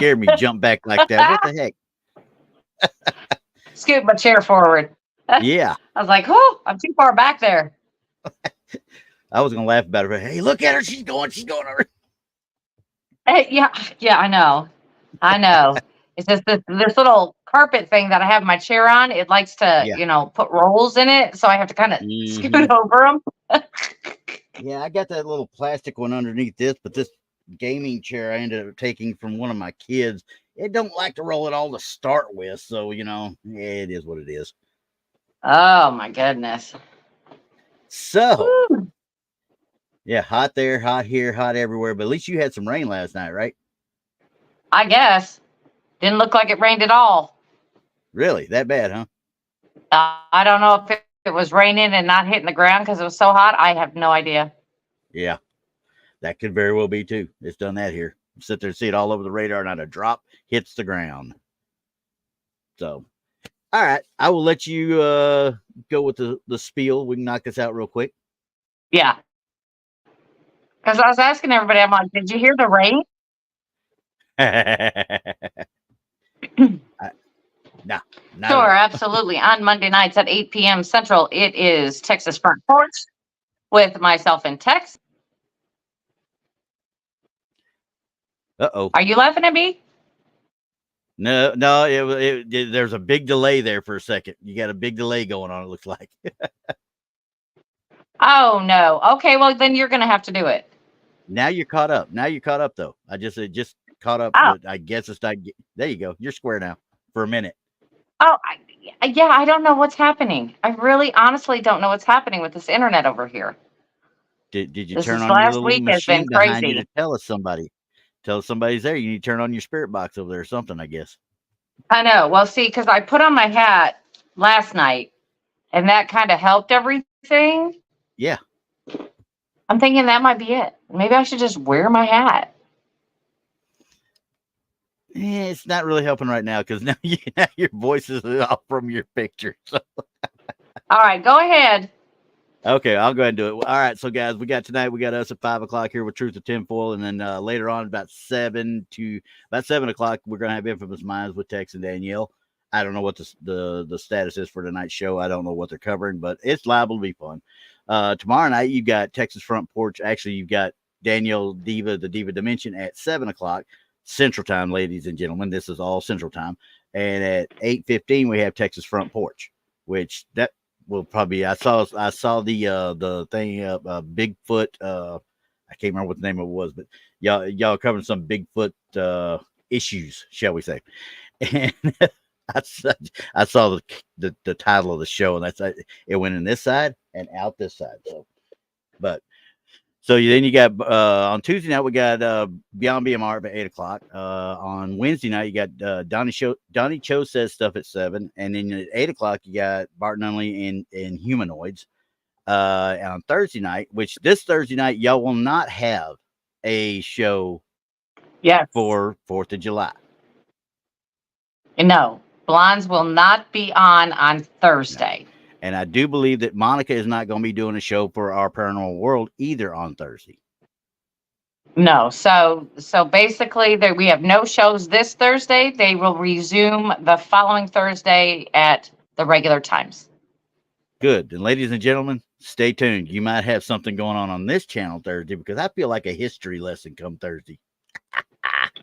scared me. Jump back like that. What the heck? Scoot my chair forward. Yeah. I was like, oh, I'm too far back there. I was going to laugh about it. Hey, look at her. She's going over. Hey, yeah, I know. It's just this little carpet thing that I have my chair on. It likes to, Yeah. Put rolls in it, so I have to kind of scoot over them. Yeah, I got that little plastic one underneath this, but this gaming chair I ended up taking from one of my kids. It don't like to roll at all to start with, so it is what it is. Oh my goodness. So, yeah, hot there, hot here, hot everywhere. But at least you had some rain last night, right? I guess. Didn't look like it rained at all. Really? That bad, huh? I don't know if it was raining and not hitting the ground because it was so hot. I have no idea. Yeah, that could very well be too. It's done that here. Sit there and see it all over the radar, not a drop hits the ground. So, all right, I will let you go with the spiel. We can knock this out real quick. Yeah. Because I was asking everybody, I'm like, did you hear the rain? No. Sure, absolutely. On Monday nights at 8 p.m. Central, it is Texas Front Porch with myself and Tex. Uh-oh. Are you laughing at me? No, there's a big delay there for a second. You got a big delay going on, it looks like. Oh, no. Okay, well, then you're going to have to do it. Now you're caught up. Though. I just caught up. Oh. I guess it's not. There you go. You're square now for a minute. Oh, I don't know what's happening. I really, honestly don't know what's happening with this internet over here. Did you turn on your little machine behind you to tell somebody's there? You need to turn on your spirit box over there or something, I guess. I know. Well, see, because I put on my hat last night, and that kind of helped everything. Yeah. I'm thinking that might be it. Maybe I should just wear my hat. It's not really helping right now because now your voice is off from your picture. So. All right, go ahead. Okay, I'll go ahead and do it. All right, so guys, we got us at 5 o'clock here with Truth or Tinfoil, and then later on about 7 o'clock, we're gonna have Infamous Minds with Tex and Danielle. I don't know what the status is for tonight's show. I don't know what they're covering, but it's liable to be fun. Tomorrow night you got Texas Front Porch. Actually, you've got Danielle the Diva Dimension at 7 o'clock Central Time, ladies and gentlemen. This is all Central Time, and at 8:15 we have Texas Front Porch, which that. Will probably I saw the thing Bigfoot I can't remember what the name of it was, but y'all covering some Bigfoot issues, shall we say. And I saw the title of the show, and it went in this side and out this side. So then you got on Tuesday night we got Beyond BMR at 8 o'clock. On Wednesday night you got Donnie Cho Says Stuff at 7, and then at 8 o'clock you got Bart Nunley in Humanoids. On Thursday night, which this Thursday night y'all will not have a show. For 4th of July. No, Blondes will not be on Thursday. No. And I do believe that Monica is not going to be doing a show for Our Paranormal World either on Thursday. No. So basically we have no shows this Thursday. They will resume the following Thursday at the regular times. Good. And ladies and gentlemen, stay tuned. You might have something going on this channel Thursday because I feel like a history lesson come Thursday.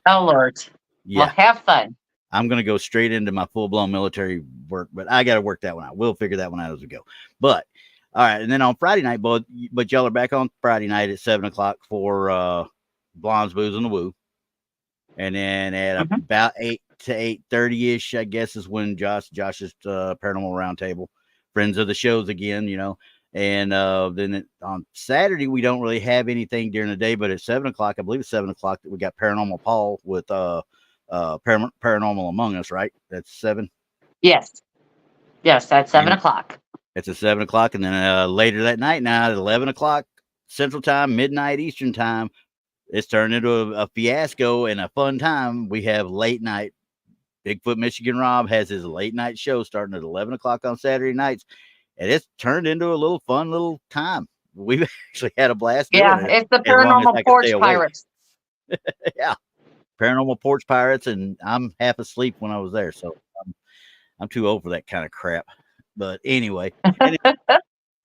Oh, Lord. Yeah. Well, have fun. I'm going to go straight into my full-blown military work, but I got to work that one out. We'll figure that one out as we go. But, all right, and then on Friday night, but y'all are back on Friday night at 7 o'clock for Blondes, Boos, and the Woo. And then at about 8 to 8:30-ish, I guess, is when Josh's Paranormal Roundtable. Friends of the shows again, And then on Saturday, we don't really have anything during the day, but at 7 o'clock, I believe it's 7 o'clock, that we got Paranormal Paul with Paranormal Among Us, right? That's 7. Yes, that's 7 o'clock. It's at 7 o'clock, and then later that night, now at 11 o'clock Central Time, midnight Eastern Time, it's turned into a fiasco and a fun time. We have late night. Bigfoot Michigan Rob has his late night show starting at 11 o'clock on Saturday nights, and it's turned into a little fun little time. We've actually had a blast. Yeah, it's the Paranormal Porch Pirates. Yeah. Paranormal Porch Pirates, and I'm half asleep when I was there, so I'm too old for that kind of crap. But anyway, and it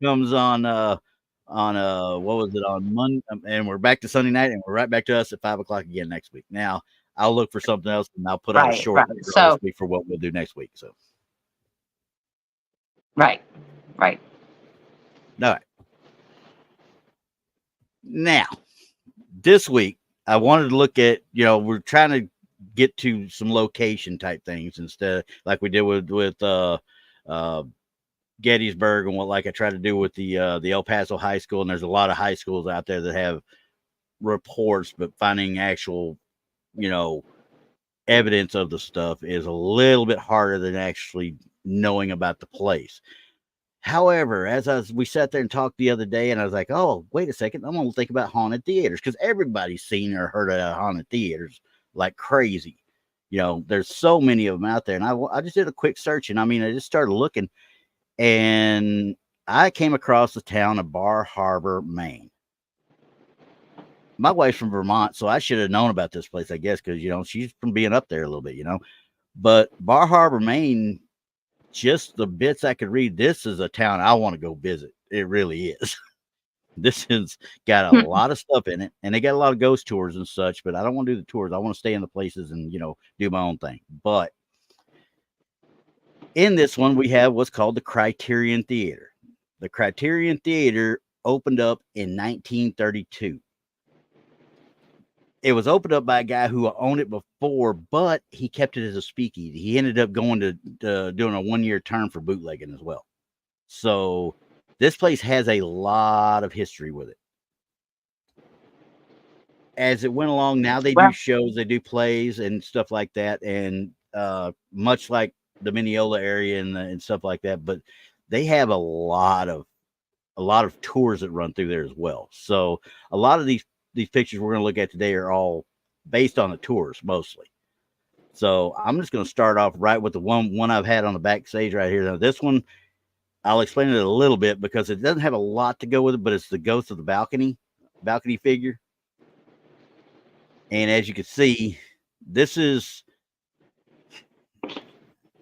comes on what was it, on Monday, and we're back to Sunday night, and we're right back to us at 5 o'clock again next week. Now I'll look for something else, and I'll put out a short Right. later on So, this week for what we'll do next week. So, right. all right. Now, this week I wanted to look at, we're trying to get to some location type things instead, like we did with Gettysburg, and what, like I tried to do with the El Paso High School. And there's a lot of high schools out there that have reports, but finding actual, evidence of the stuff is a little bit harder than actually knowing about the place. However, we sat there and talked the other day, and I was like, oh, wait a second, I'm going to think about haunted theaters, because everybody's seen or heard of haunted theaters like crazy. There's so many of them out there. And I just did a quick search, and I just started looking, and I came across the town of Bar Harbor, Maine. My wife's from Vermont, so I should have known about this place, I guess, because, she's from being up there a little bit, But Bar Harbor, Maine, just the bits I could read, this is a town I want to go visit. It really is. This has got a lot of stuff in it, and they got a lot of ghost tours and such, but I don't want to do the tours. I want to stay in the places and, do my own thing. But in this one, we have what's called the Criterion Theater. The Criterion Theater opened up in 1932. It was opened up by a guy who owned it before, but he kept it as a speakeasy. He ended up going to doing a 1-year term for bootlegging as well. So this place has a lot of history with it. As it went along, now they do shows, they do plays and stuff like that, and much like the Mineola area and stuff like that. But they have a lot of tours that run through there as well. So a lot of these pictures we're going to look at today are all based on the tours mostly. So I'm just going to start off right with the one I've had on the back stage right here. Now this one, I'll explain it a little bit because it doesn't have a lot to go with it, but it's the ghost of the balcony figure. And as you can see, this is,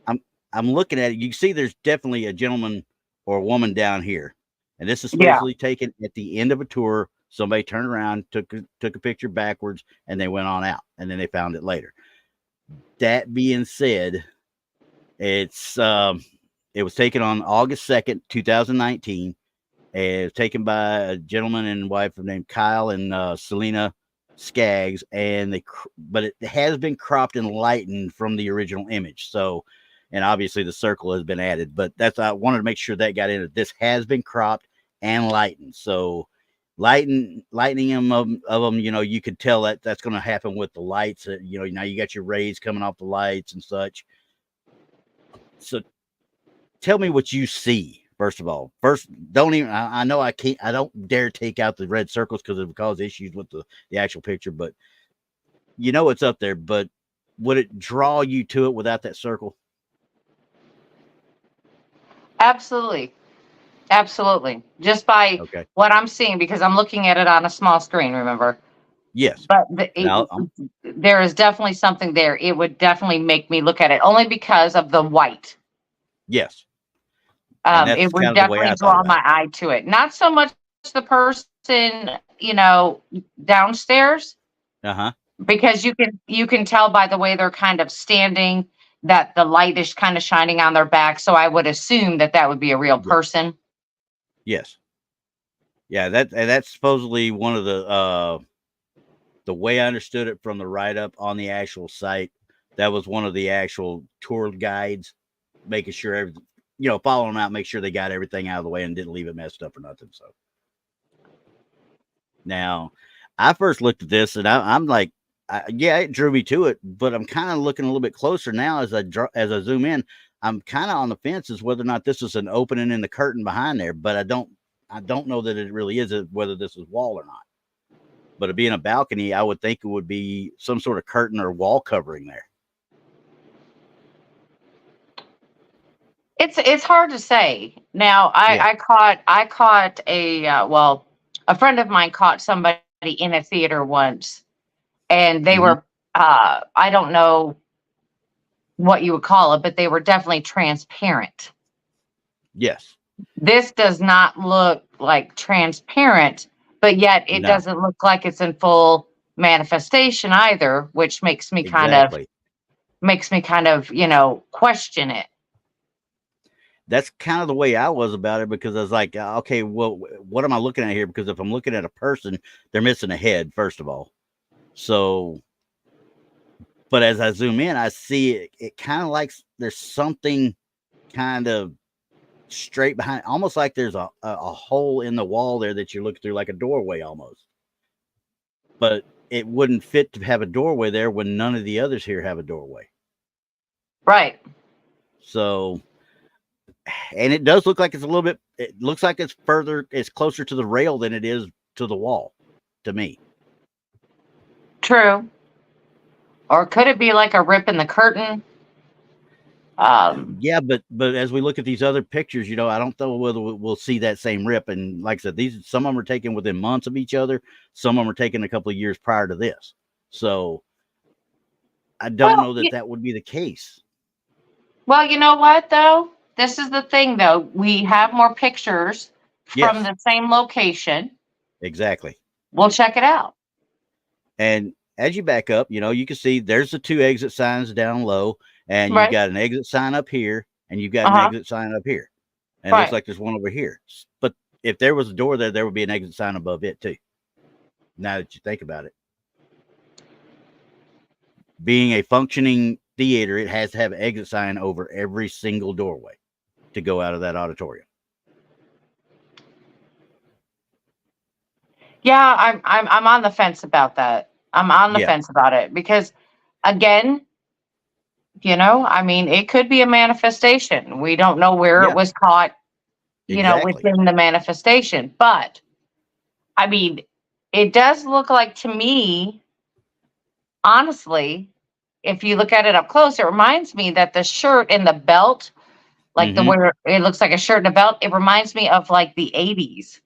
I'm looking at it. You can see there's definitely a gentleman or a woman down here. And this is supposedly taken at the end of a tour. Somebody turned around, took a picture backwards, and they went on out. And then they found it later. That being said, it was taken on August 2nd, 2019. It was taken by a gentleman and wife named Kyle and Selena Skaggs, but it has been cropped and lightened from the original image. So, and obviously the circle has been added, but I wanted to make sure that got in it. This has been cropped and lightened. So lightening them of them, you could tell that's going to happen with the lights. Now you got your rays coming off the lights and such. So tell me what you see. First of all, don't even, I know I don't dare take out the red circles because it would cause issues with the actual picture, but it's up there. But would it draw you to it without that circle? Absolutely. Just by what I'm seeing, because I'm looking at it on a small screen, remember? Yes. But there is definitely something there. It would definitely make me look at it only because of the white. Yes. It would definitely draw my eye to it. Not so much the person, downstairs. Because you can tell by the way they're kind of standing that the light is kind of shining on their back. So I would assume that would be a real person. Yes. Yeah, that's supposedly one of the way I understood it from the write-up on the actual site. That was one of the actual tour guides, making sure following them out, make sure they got everything out of the way and didn't leave it messed up or nothing. So now I first looked at this and I'm like, it drew me to it, but I'm kind of looking a little bit closer now as I zoom in. I'm kind of on the fence as whether or not this is an opening in the curtain behind there, but I don't know that it really is, whether this is wall or not. But it being a balcony, I would think it would be some sort of curtain or wall covering there. It's hard to say. Now, I caught a friend of mine caught somebody in a theater once, and they were I don't know what you would call it, but they were definitely transparent. Yes. This does not look like transparent, but yet it No. doesn't look like it's in full manifestation either, which makes me kind of question it. That's kind of the way I was about it, because I was like, okay, well, what am I looking at here? Because if I'm looking at a person, they're missing a head, first of all. So, but as I zoom in, I see it kind of like there's something kind of straight behind, almost like there's a hole in the wall there that you look through, like a doorway almost. But it wouldn't fit to have a doorway there when none of the others here have a doorway. Right. So, and it does look like it's a little bit, it looks like it's closer to the rail than it is to the wall, to me. True. Or could it be like a rip in the curtain? Yeah, but as we look at these other pictures, I don't know whether we'll see that same rip. And like I said, some of them are taken within months of each other. Some of them are taken a couple of years prior to this. So I don't know that would be the case. Well, you know what, though? This is the thing, though. We have more pictures from the same location. Exactly. We'll check it out. And as you back up, you can see there's the 2 exit signs down low, and you've got an exit sign up here, and you've got an exit sign up here. And it looks like there's one over here. But if there was a door there, there would be an exit sign above it too. Now that you think about it. Being a functioning theater, it has to have an exit sign over every single doorway to go out of that auditorium. Yeah, I'm on the fence about that. I'm on the fence about it because, again, it could be a manifestation. We don't know where it was caught, within the manifestation. But, it does look like, to me, honestly, if you look at it up close, it reminds me that the shirt and the belt, like where it looks like a shirt and a belt, it reminds me of like the 80s.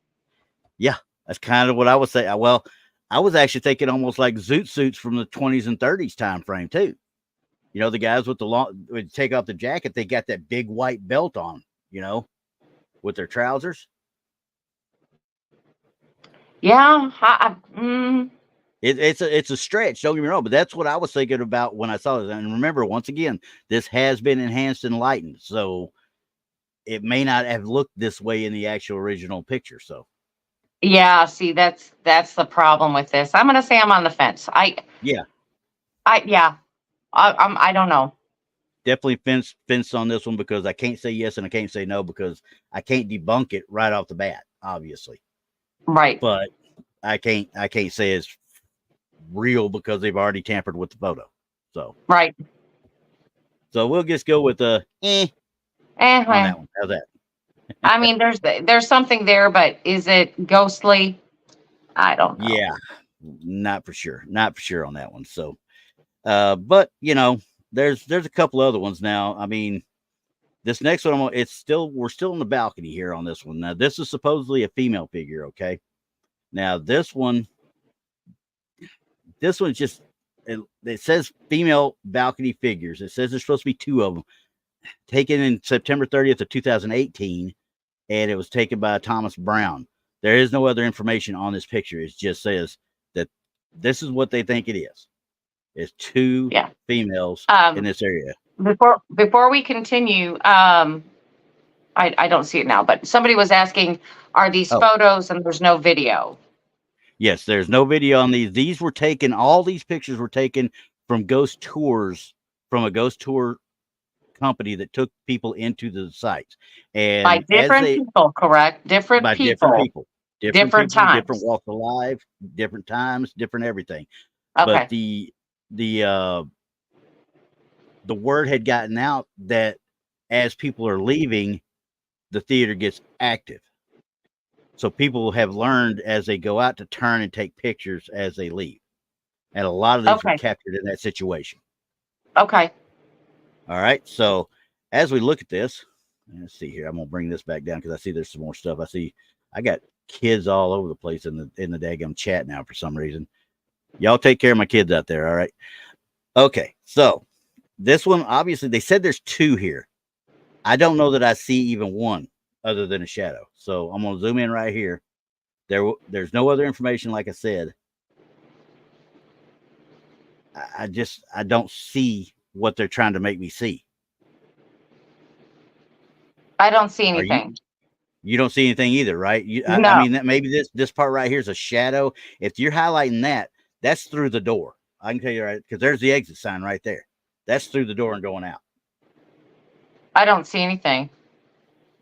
Yeah, that's kind of what I would say. Well, I was actually thinking almost like zoot suits from the 20s and 30s time frame too. The guys with the long, would take off the jacket, they got that big white belt on, with their trousers. Yeah, it's a stretch. Don't get me wrong, but that's what I was thinking about when I saw this. And remember, once again, this has been enhanced and lightened, so it may not have looked this way in the actual original picture. So, yeah, see, that's the problem with this. I'm gonna say I'm on the fence. I don't know. Definitely fenced on this one, because I can't say yes and I can't say no, because I can't debunk it right off the bat, obviously. Right. But I can't say it's real because they've already tampered with the photo. So right. So we'll just go with on that one. How's that? There's something there, but is it ghostly? I don't know. Yeah, not for sure. Not for sure on that one. So, but there's a couple other ones now. This next one, we're still in the balcony here on this one. Now, this is supposedly a female figure. Okay. Now this one's just, it says female balcony figures. It says there's supposed to be 2 of them taken in September 30th of 2018. And it was taken by Thomas Brown. There is no other information on this picture. It just says that this is what they think it is. It's 2 females in this area. Before we continue, I don't see it now, but somebody was asking, are these photos and there's no video? Yes, there's no video on these. These were taken, all these pictures were taken from ghost tours, from a ghost tour company that took people into the sites. And by different people, correct? Different people. Different times. Different walks of life, different times, different everything. Okay. But the word had gotten out that as people are leaving, the theater gets active. So people have learned as they go out to turn and take pictures as they leave. And a lot of these were captured in that situation. Okay. All right. So as we look at this, let's see here. I'm going to bring this back down because I see there's some more stuff. I got kids all over the place in the daggum chat now for some reason. Y'all take care of my kids out there. All right. Okay, so this one, obviously, they said there's 2 here. I don't know that I see even one other than a shadow. So I'm gonna zoom in right here. There's no other information, like I said. I don't see what they're trying to make me see. I don't see Are you? anything. You don't see anything either, right? I No, mean, that maybe this part right here is a shadow. If you're highlighting that, that's through the door. I can tell you right, because there's the exit sign right there. That's through the door and going out. I don't see anything.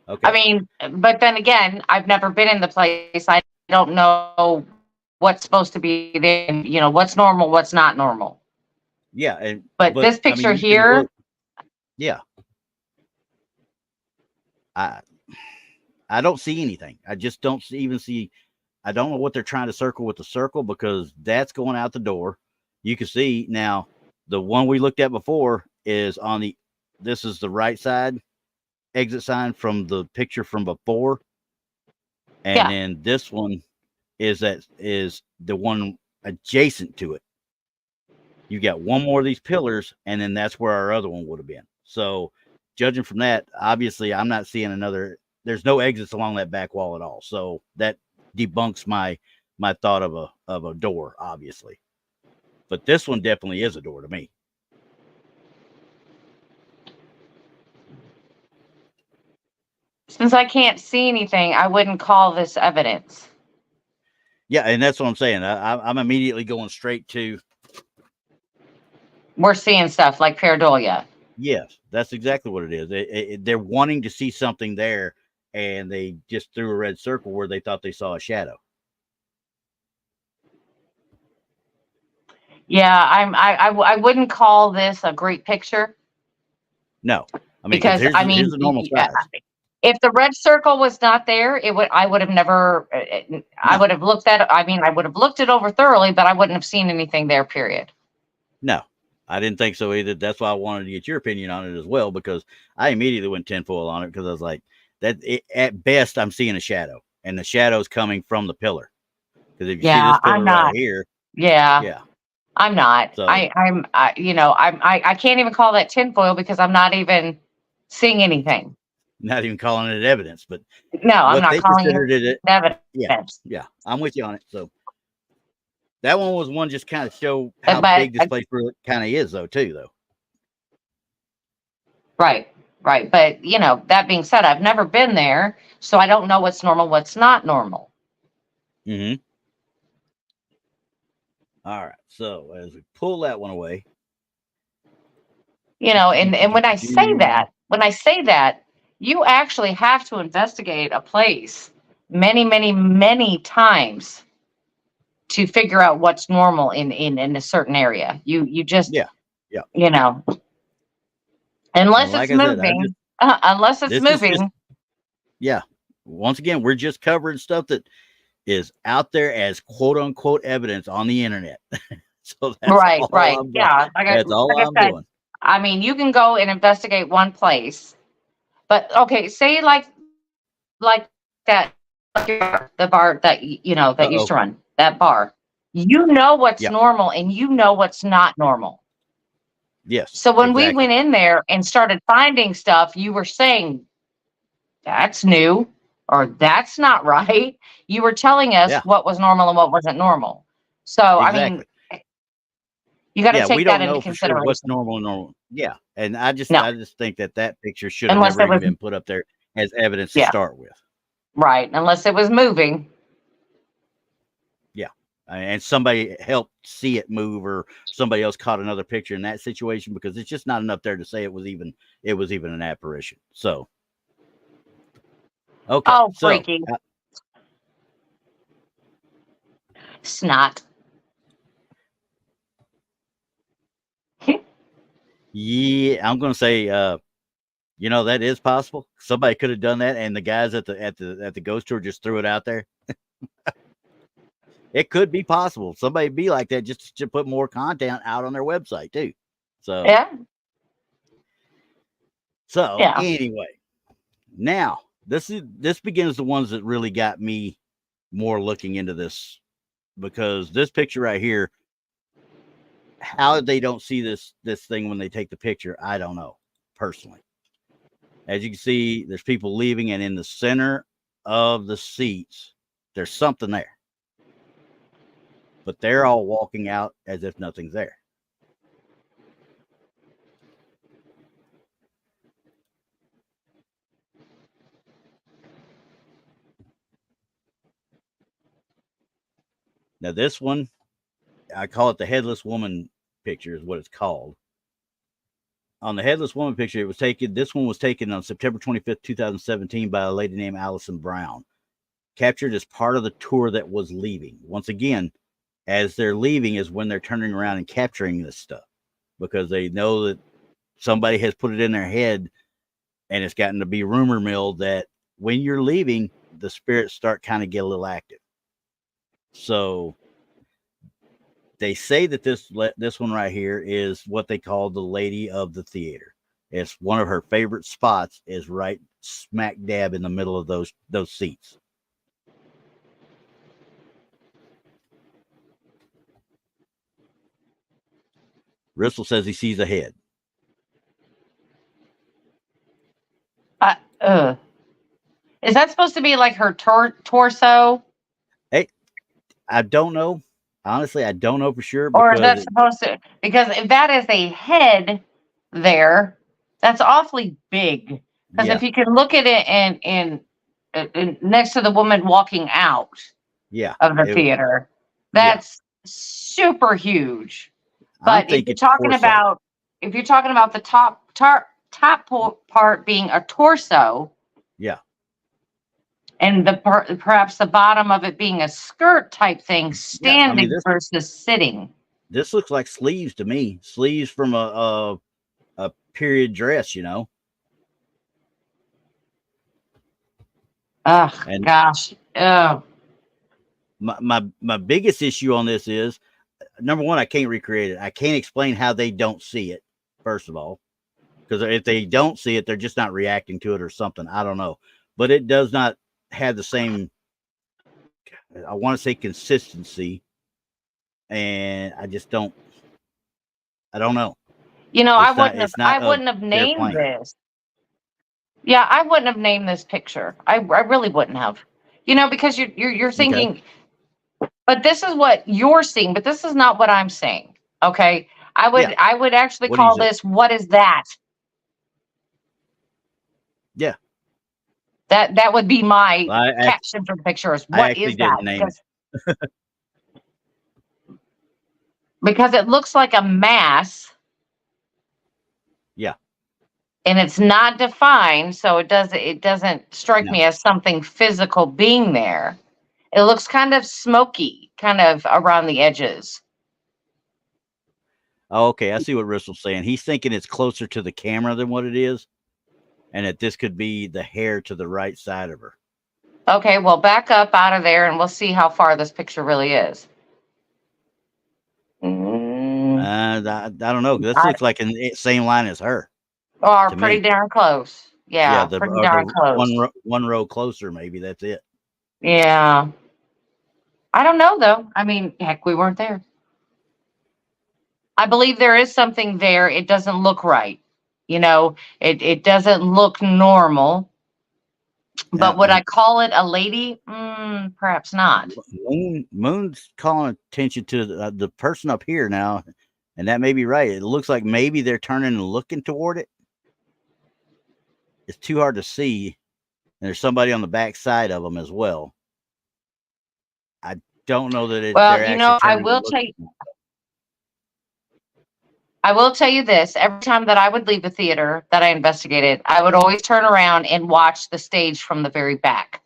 Okay. I mean, but then again, I've never been in the place. I don't know what's supposed to be there. You know, what's normal, what's not normal. Yeah, But but this I mean, picture you can here, look. Yeah, I I don't see anything. I just don't even see. I don't know what they're trying to circle with the circle, because that's going out the door. You can see now the one we looked at before is on the. This is the right side exit sign from the picture from before, and yeah, then this one is the one adjacent to it. You got one more of these pillars, and then that's where our other one would have been. So, judging from that, obviously, I'm not seeing another. There's no exits along that back wall at all. So that debunks my thought of a door, obviously. But this one definitely is a door to me. since I can't see anything, I wouldn't call this evidence. Yeah, and that's what I'm saying. I'm immediately going straight to. We're seeing stuff like pareidolia. Yes, that's exactly what it is. They're wanting to see something there, and they just threw a red circle where they thought they saw a shadow. Yeah, I wouldn't call this a great picture. No, I mean, because Because I here's mean, a normal size. if the red circle was not there, I would have never. I No. would have looked at. I mean, I would have looked it over thoroughly, but I wouldn't have seen anything there. Period. No, I didn't think so either. That's why I wanted to get your opinion on it as well, because I immediately went tinfoil on it, because I was like, at best, I'm seeing a shadow, and the shadow's coming from the pillar. Because if you see this Yeah, I'm pillar right not. here, Yeah, yeah. I'm not. So I can't even call that tinfoil because I'm not even seeing anything. not even calling it evidence, but No, I'm what not they calling considered it it, yeah, evidence. yeah. I'm with you on it. So that one was one just kind of show how But big this place really kind of is, though, too, though. right, right. But that being said, I've never been there, so I don't know what's normal, what's not normal. Mm-hmm. All right. So as we pull that one away, And when I say that, you actually have to investigate a place many, many, many times to figure out what's normal in a certain area. You just, yeah, yeah. And unless it's like I said, moving, unless it's this is just, moving. yeah. Once again, we're just covering stuff that is out there as quote unquote evidence on the internet. So that's Right, all right. I'm doing. Yeah. That's all Like I'm I said, doing. I mean, you can go and investigate one place, but okay, say like that the bar that that used Uh-oh. to run that bar. You know what's Yeah. normal and you know what's not normal. Yes. So when we Exactly. went in there and started finding stuff, you were saying that's new or that's not right. You were telling us Yeah. what was normal and what wasn't normal. So I mean, Exactly. you got to Yeah. We take that don't into know for sure what's consideration. normal and normal. Yeah. And I No, just think that picture should have unless never it even was been put up there as evidence to yeah, start with. right. Unless it was moving. Yeah. And somebody helped see it move, or somebody else caught another picture in that situation, because it's just not enough there to say it was even an apparition. So, okay. Oh, So, freaky snot. yeah, I'm going to say, that is possible. Somebody could have done that, and the guys at the ghost tour just threw it out there. It could be possible. Somebody be like that just to put more content out on their website too. So, Yeah, yeah. anyway, now this begins the ones that really got me more looking into this, because this picture right here how they don't see this thing when they take the picture, I don't know, personally. As you can see, there's people leaving, and in the center of the seats, there's something there. But they're all walking out as if nothing's there. Now, this one, I call it the headless woman picture, is what it's called. On the headless woman picture, this one was taken on September 25th, 2017 by a lady named Allison Brown. Captured as part of the tour that was leaving. Once again, as they're leaving is when they're turning around and capturing this stuff, because they know that somebody has put it in their head, and it's gotten to be rumor mill that when you're leaving, the spirits start kind of get a little active. So they say that this one right here is what they call the Lady of the Theater. It's one of her favorite spots, is right smack dab in the middle of those seats. Rissell says he sees a head. Is that supposed to be like her torso? Hey, I don't know. Honestly, I don't know for sure. Or is that supposed to? Because if that is a head there, that's awfully big. Because if you can look at it and next to the woman walking out of the theater, that's super huge. But if you're talking about the top part being a torso, and perhaps the bottom of it being a skirt type thing, standing versus sitting. This looks like sleeves to me. Sleeves from a period dress, you know. Oh gosh. Oh. My biggest issue on this is, number one, I can't recreate it. I can't explain how they don't see it, first of all. Because if they don't see it, they're just not reacting to it or something. I don't know. But it does not have the same, I want to say, consistency. And I just don't, I don't know. You know, I wouldn't have named this. Yeah, I wouldn't have named this picture. I really wouldn't have. You know, because you're thinking, but this is what you're seeing, but this is not what I'm saying. Okay. I would actually call this, what is that? Yeah. That would be my caption for the picture, is what is that? Because it looks like a mass. Yeah. And it's not defined, so it doesn't strike me as something physical being there. It looks kind of smoky, kind of around the edges. Oh, okay, I see what Rissell's saying. He's thinking it's closer to the camera than what it is, and that this could be the hair to the right side of her. Okay, well, back up out of there, and we'll see how far this picture really is. I don't know. This looks like in the same line as her. Or pretty darn close. Yeah, pretty darn close. One row closer, maybe. That's it. Yeah. I don't know, though. I mean, heck, we weren't there. I believe there is something there. It doesn't look right. You know, it doesn't look normal. But would I call it a lady? Perhaps not. Moon's calling attention to the person up here now, and that may be right. It looks like maybe they're turning and looking toward it. It's too hard to see, and there's somebody on the back side of them as well. I don't know that it's. Well, you know, I will tell you this. Every time that I would leave a theater that I investigated, I would always turn around and watch the stage from the very back.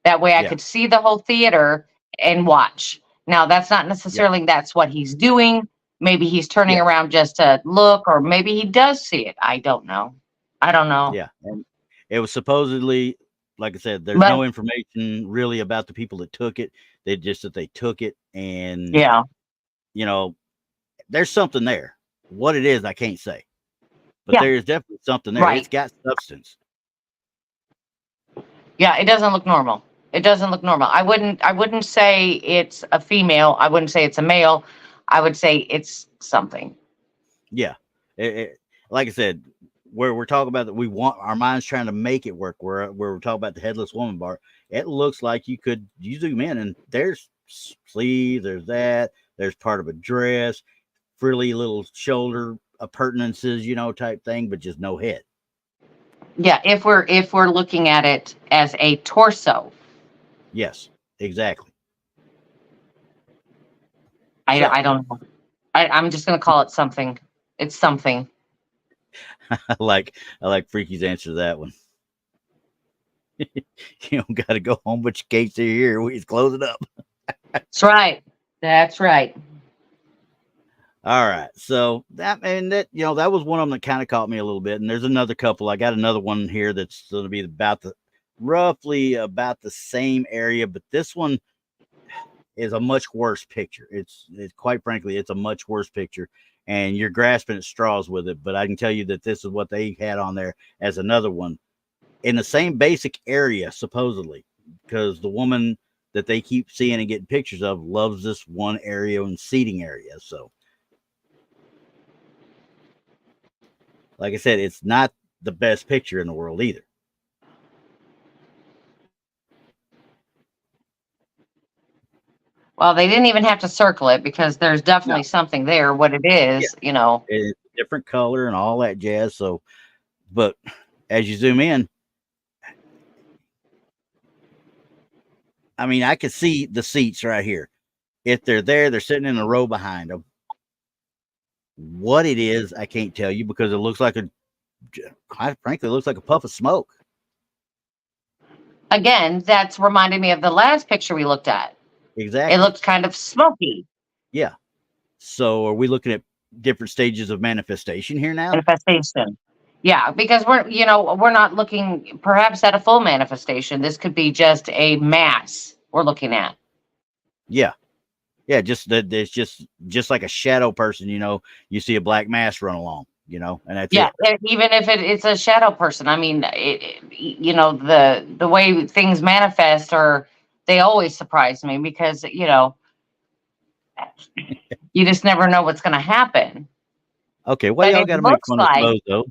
That way I could see the whole theater and watch. Now, that's not necessarily that's what he's doing. Maybe he's turning around just to look, or maybe he does see it. I don't know. Yeah. And it was supposedly, like I said, there's no information really about the people that took it. They took it, and you know, there's something there. What it is, I can't say, but there is definitely something there. It's got substance. Yeah, it doesn't look normal. It doesn't look normal. I wouldn't say it's a female. I wouldn't say it's a male. I would say it's something. Yeah. Like I said, where we're talking about that, we want our minds trying to make it work. Where we're talking about the headless woman bar, it looks like you zoom in and there's sleeves, there's part of a dress, frilly little shoulder appurtenances, type thing, but just no head. Yeah, if we're looking at it as a torso. Yes, exactly. I don't know. I'm just gonna call it something. It's something. I like Freaky's answer to that one. You don't got to go home, but you can't stay here. We just close it up. That's right. That's right. All right. So that was one of them that kind of caught me a little bit. And there's another couple. I got another one here that's going to be roughly about the same area, but this one is a much worse picture. It's quite frankly, it's a much worse picture, and you're grasping at straws with it. But I can tell you that this is what they had on there as another one in the same basic area, supposedly, because the woman that they keep seeing and getting pictures of loves this one area and seating area. So, like I said, it's not the best picture in the world either. Well, they didn't even have to circle it because there's definitely something there. What it is, it's a different color and all that jazz. So, but as you zoom in, I mean, I could see the seats right here. If they're there, they're sitting in a row behind them. What it is, I can't tell you because it looks like quite frankly, it looks like a puff of smoke. Again, that's reminded me of the last picture we looked at. Exactly. It looked kind of smoky. Yeah. So are we looking at different stages of manifestation here now? Manifestation. Yeah, because we're not looking perhaps at a full manifestation. This could be just a mass we're looking at. Yeah. Yeah, just that it's just like a shadow person, you see a black mass run along, and that's it. Even if it's a shadow person. I mean, the way things manifest they always surprise me because, you just never know what's going to happen. Okay, well, y'all got to make fun of those, though.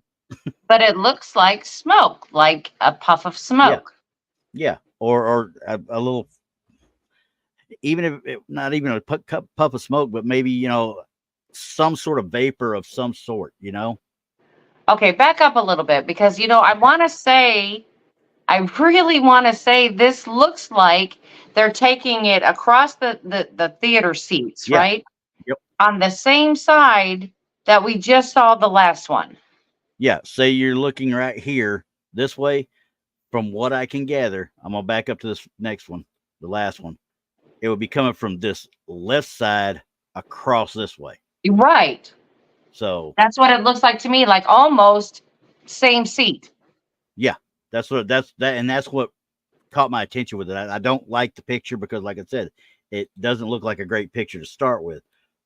But it looks like smoke, like a puff of smoke. Yeah. Or a little, even if not even a puff of smoke, but maybe, some sort of vapor of some sort, Okay, back up a little bit because, I really want to say this looks like they're taking it across the theater seats, right? Yep. On the same side that we just saw the last one. Yeah. Say you're looking right here this way. From what I can gather, I'm going to back up to this next one, the last one. It would be coming from this left side across this way. Right. So that's what it looks like to me, like almost same seat. Yeah, that's what caught my attention with it. I don't like the picture because, like I said, it doesn't look like a great picture to start with,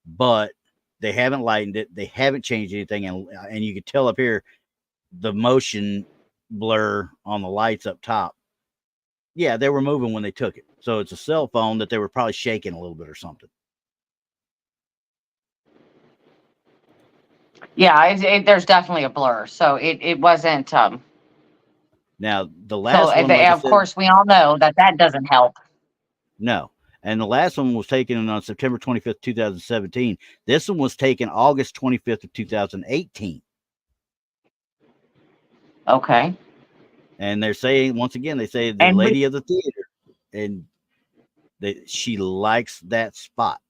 but they haven't lightened it. They haven't changed anything. And you could tell up here the motion blur on the lights up top. Yeah, they were moving when they took it. So it's a cell phone that they were probably shaking a little bit or something. Yeah, there's definitely a blur. So it wasn't. Now, the last one, of course, we all know that doesn't help. No. And the last one was taken on September 25th, 2017. This one was taken August 25th of 2018. Okay. And they're saying, once again, they say the lady of the theater, and she likes that spot.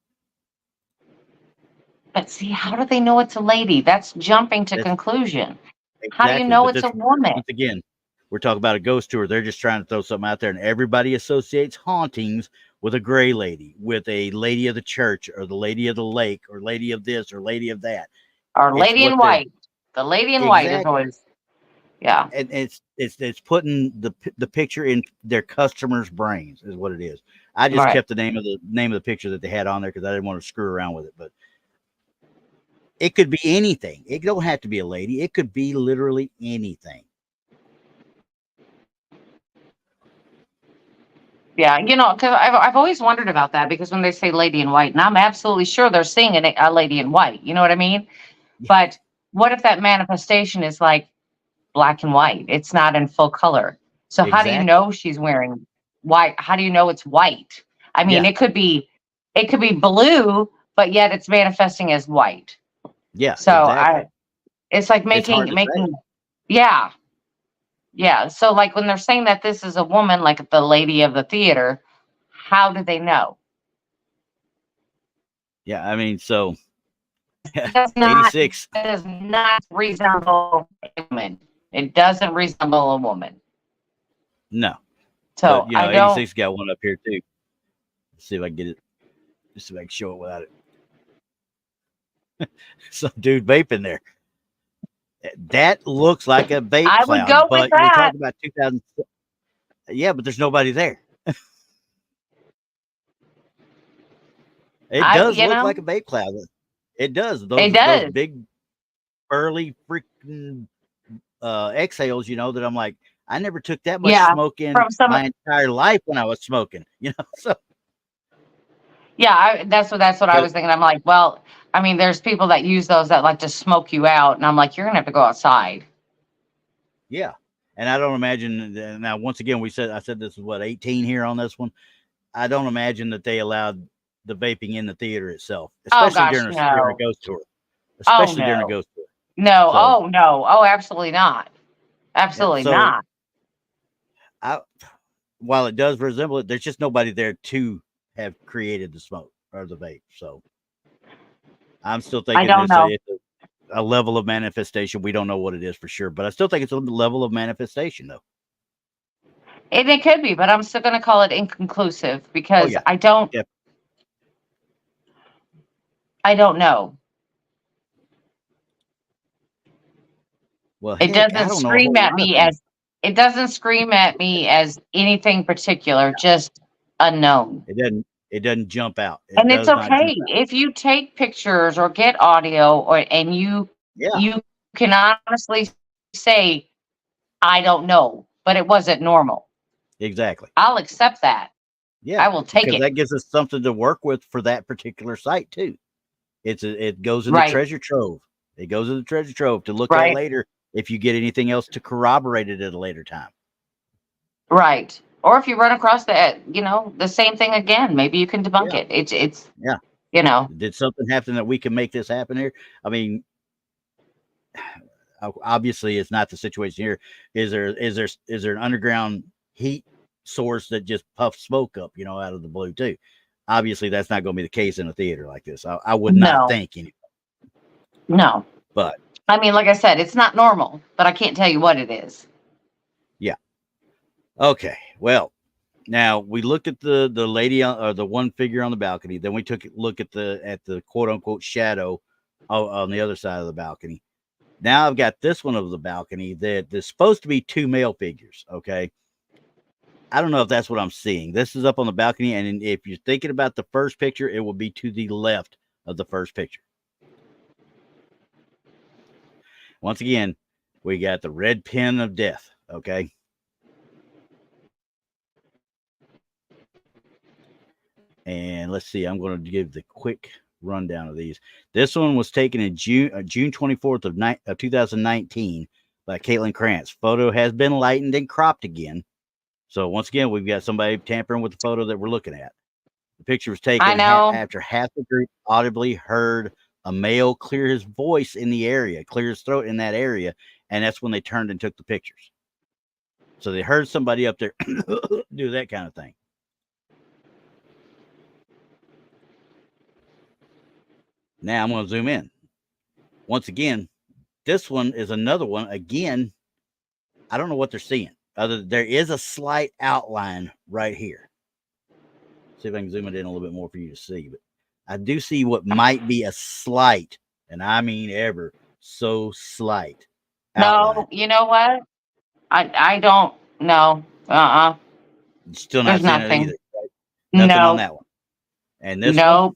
But see, how do they know it's a lady? That's jumping to conclusion. Exactly. How do you know it's a woman? Once again, we're talking about a ghost tour. They're just trying to throw something out there, and everybody associates hauntings with a gray lady, with a lady of the church, or the lady of the lake, or lady of this, or lady of that. Or lady in white. The lady in white is always, yeah. And it's putting the picture in their customers' brains is what it is. I just kept the name of the picture that they had on there because I didn't want to screw around with it, but it could be anything. It don't have to be a lady. It could be literally anything. Yeah, because I've always wondered about that, because when they say lady in white, and I'm absolutely sure they're seeing a lady in white, you know what I mean? But what if that manifestation is like black and white? It's not in full color. So how do you Exactly. know she's wearing white? How do you know it's white? I mean, Yeah. it could be blue, but yet it's manifesting as white. Yeah. So Exactly. it's like It's hard to say. yeah, yeah. So like when they're saying that this is a woman, like the lady of the theater, how do they know? Yeah. I mean, so It does not, 86. it does not resemble a woman. It doesn't resemble a woman. No, but So I don't. 86 got one up here too. Let's see if I can get it. Just see if I can show it without it. Some dude vaping there. That looks like a vape I would cloud, go with but we're that. talking about 2000. Yeah, but there's nobody there. It I, does you look know, like a vape cloud. It does. it Those does. big burly freaking exhales, that I'm like, I never took that much Yeah, smoke in from some. my entire life when I was smoking, So Yeah, that's what I but was thinking. I'm like, well, I mean, there's people that use those that like to smoke you out, and I'm like, you're gonna have to go outside. yeah. And I don't imagine now once again I said this is what 18 here on this one. I don't imagine that they allowed the vaping in the theater itself, Oh especially gosh, during a no. ghost tour. Oh Especially during a no. ghost tour. No. So Oh no. Oh, absolutely not. yeah, Absolutely so not. I while it does resemble it, there's just nobody there to have created the smoke or the vape. So I'm still I thinking don't know. it's a level of manifestation. We don't know what it is for sure, but I still think it's a level of manifestation, though. And it could be, but I'm still gonna call it inconclusive Oh because yeah, I don't. yeah. I don't know. Well, It heck, I doesn't don't know a scream whole at lot of me things. as it doesn't scream at me as anything particular, just unknown. It doesn't jump out. It And it's does not jump okay out. if you take pictures or get audio and Yeah, you can honestly say, I don't know, but it wasn't normal. exactly. I'll accept that. Yeah, I will take because it. that gives us something to work with for that particular site too. It goes in the Right. treasure trove. It goes in the treasure trove to look at Right. later if you get anything else to corroborate it at a later time. Right. Or if you run across the same thing again, maybe you can debunk Yeah, it. It's yeah. you know, Did something happen that we can make this happen here? I mean, obviously, it's not the situation here. Is there an underground heat source that just puffs smoke up, out of the blue too? Obviously, that's not going to be the case in a theater like this. I would not no, think any, no. but I mean, like I said, it's not normal, but I can't tell you what it is. yeah. Okay. Well, now we looked at the lady or the one figure on the balcony. Then we took a look at the quote unquote shadow on the other side of the balcony. Now I've got this one of the balcony that there's supposed to be two male figures. Okay. I don't know if that's what I'm seeing. This is up on the balcony. And if you're thinking about the first picture, it will be to the left of the first picture. Once again, we got the red pin of death. Okay. And let's see, I'm going to give the quick rundown of these. This one was taken in June 24th of 2019 by Caitlin Krantz. Photo has been lightened and cropped again. So once again, we've got somebody tampering with the photo that we're looking at. The picture was I taken know. after half the group audibly heard a male clear his voice in the area, clear his throat in that area, and that's when they turned and took the pictures. So they heard somebody up there do that kind of thing. Now I'm going to zoom in. Once again, this one is another one. Again, I don't know what they're seeing. There is a slight outline right here. See if I can zoom it in a little bit more for you to see. But I do see what might be a slight, and I mean ever so slight outline. No, you know what? I don't know. Still not There's seeing it nothing. either. Right? Nothing on No. that one. And this one, No.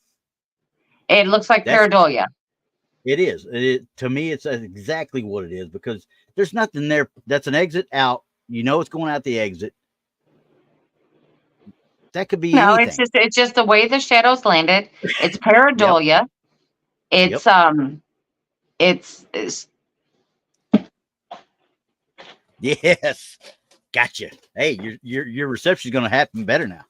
It looks like that's pareidolia. it is. To me, it's exactly what it is because there's nothing there. That's an exit out. It's going out the exit. That could be No, anything. it's just the way the shadows landed. It's Yep. pareidolia. Yep. It's Yes. Gotcha. Hey, your reception's gonna happen better now.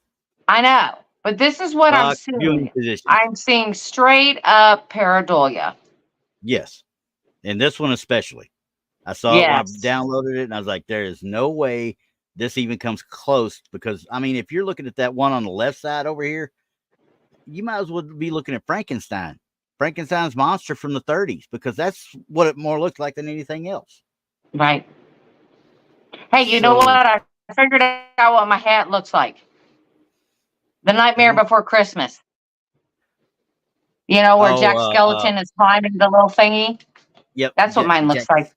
I know, but this is what I'm Viewing seeing. position. I'm seeing straight up pareidolia. Yes. And this one especially. I saw it when I Yes. downloaded it, and I was like, there is no way this even comes close, because I mean, if you're looking at that one on the left side over here, you might as well be looking at Frankenstein's monster from the 30s, because that's what it more looked like than anything else. Right. Hey, you know what? I figured out what my hat looks like. The Nightmare Before Christmas. You know, where Jack Skeleton is climbing the little thingy? Yep. That's what mine looks like.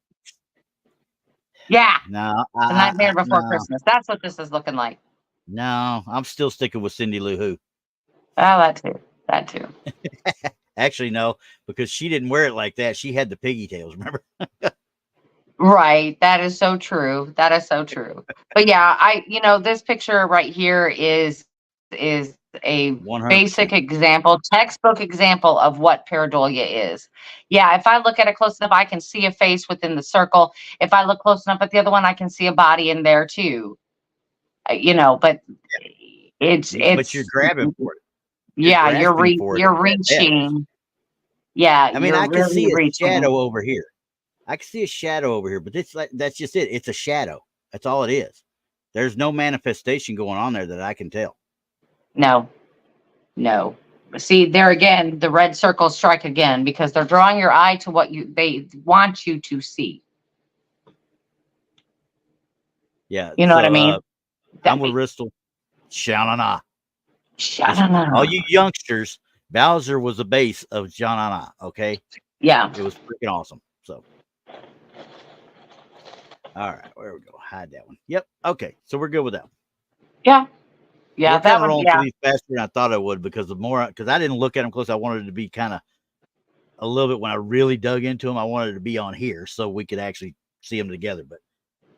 Yeah. No. The Nightmare Before Christmas. That's what this is looking like. No, I'm still sticking with Cindy Lou Who. Oh, that too. Actually, no, because she didn't wear it like that. She had the piggy tails, remember? Right. That is so true. That is so true. But yeah, this picture right here is a 100%. basic example, textbook example of what pareidolia is. Yeah, if I look at it close enough, I can see a face within the circle. If I look close enough at the other one, I can see a body in there too. But it's but you're grabbing for it. You're reaching. Yeah, I mean, I can see a reaching. shadow over here. I can see a shadow over here, but that's just it. It's a shadow. That's all it is. There's no manifestation going on there that I can tell. No. See, there again, the red circles strike again, because they're drawing your eye to what they want you to see. Yeah. You know what I mean? I'm with Ristel. Sha-na-na. Sha-na-na. All you youngsters, Bowser was the base of Sha-na-na, okay? Yeah. It was freaking awesome. So, all right, where we go? Hide that one. Yep. Okay, so we're good with that one. Yeah. We're kind of rolling through these faster than I thought I would, because I didn't look at them close. I wanted it to be kind of a little bit, when I really dug into them, I wanted it to be on here so we could actually see them together. But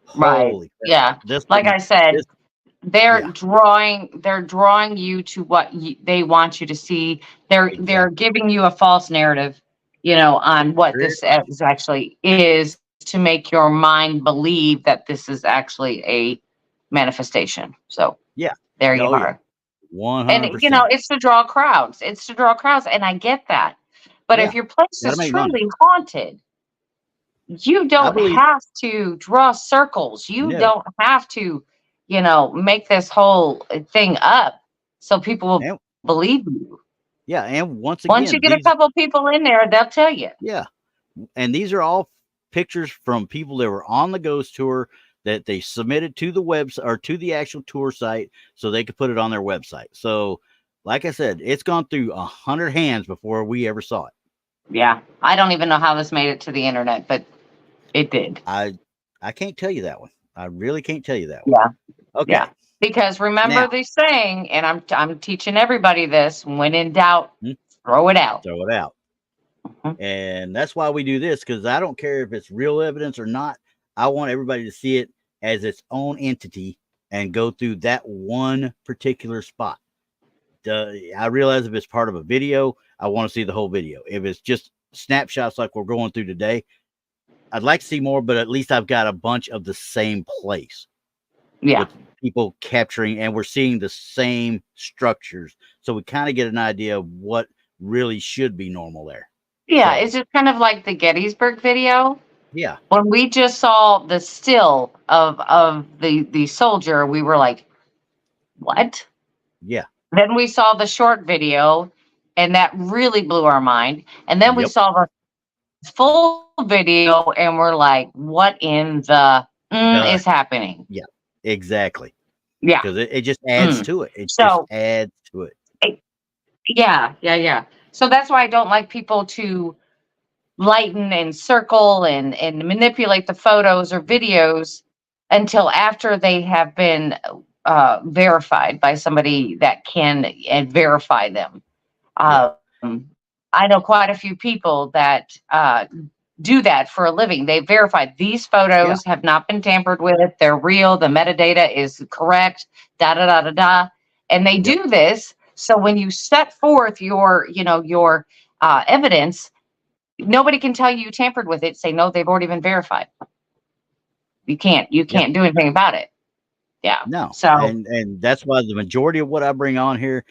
holy crap. Yeah. Like I said, they're drawing you to what they want you to see. They're giving you a false narrative, on what this actually is, to make your mind believe that this is actually a manifestation. So there you are. 100%. And it's to draw crowds. And I get that. But if your place is truly haunted, you don't have to draw circles. You don't have to, make this whole thing up so people will believe you. Yeah, and once you get a couple people in there, they'll tell you. Yeah, and these are all pictures from people that were on the ghost tour that they submitted to the website, or to the actual tour site, so they could put it on their website. So, like I said, it's gone through 100 hands before we ever saw it. Yeah, I don't even know how this made it to the internet, but it did. I can't tell you that one. I really can't tell you that one. Yeah. Okay. Yeah. Because remember the saying, and I'm teaching everybody this: when in doubt, throw it out. Throw it out. Mm-hmm. And that's why we do this, because I don't care if it's real evidence or not. I want everybody to see it as its own entity and go through that one particular spot. I realize if it's part of a video, I want to see the whole video. If it's just snapshots like we're going through today, I'd like to see more, but at least I've got a bunch of the same place. Yeah. With people capturing, and we're seeing the same structures. So we kind of get an idea of what really should be normal there. Yeah. It's just kind of like the Gettysburg video. Yeah. When we just saw the still of the soldier, we were like, what? Yeah. Then we saw the short video, and that really blew our mind. And then we saw the full video, and we're like, what in the is happening? Yeah, exactly. Yeah. Because it just adds to it. It just adds to it. Yeah. So that's why I don't like people to lighten and circle and manipulate the photos or videos until after they have been verified by somebody that can verify them. I know quite a few people that do that for a living. They verified these photos have not been tampered with. They're real. The metadata is correct. And they do this. So when you set forth your, your evidence, nobody can tell you tampered with it. Say, no, they've already been verified. You can't do anything about it. Yeah. No. So, and that's why the majority of what I bring on here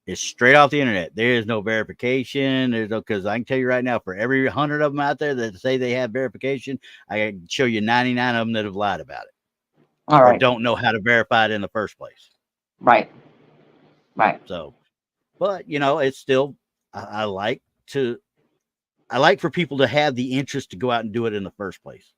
is straight off the internet. There is no verification. There's no, because I can tell you right now, for every 100 of them out there that say they have verification, I can show you 99 of them that have lied about it. all or right. don't know how to verify it in the first place. Right. Right. So, but it's still, I like for people to have the interest to go out and do it in the first place.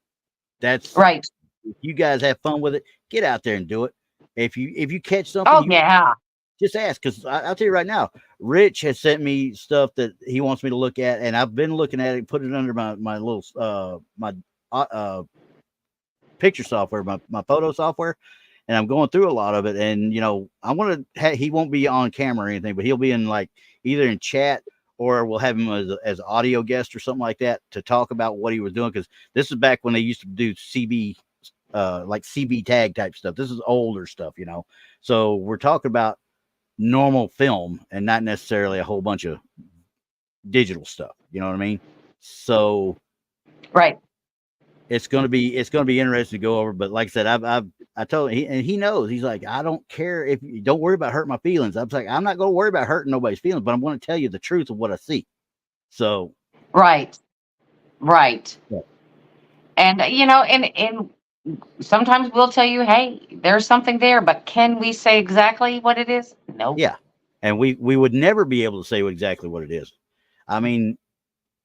That's right. If you guys have fun with it, get out there and do it. If you catch something, oh yeah, just ask. Because I'll tell you right now, Rich has sent me stuff that he wants me to look at, and I've been looking at it, put it under my little picture software, my photo software, and I'm going through a lot of it. And I want to. He won't be on camera or anything, but he'll be in either in chat, or we'll have him as audio guest or something like that to talk about what he was doing. Because this is back when they used to do CB. Like CB tag type stuff. This is older stuff, so we're talking about normal film and not necessarily a whole bunch of digital stuff. You know what I mean? So right. It's going to be interesting to go over. But like I said, I told him, and he knows. He's like, I don't care if you don't worry about hurting my feelings. I was like, I'm not going to worry about hurting nobody's feelings, but I'm going to tell you the truth of what I see. So right. Yeah. And and sometimes we'll tell you, hey, there's something there, but can we say exactly what it is? No. Yeah. And we would never be able to say exactly what it is. I mean,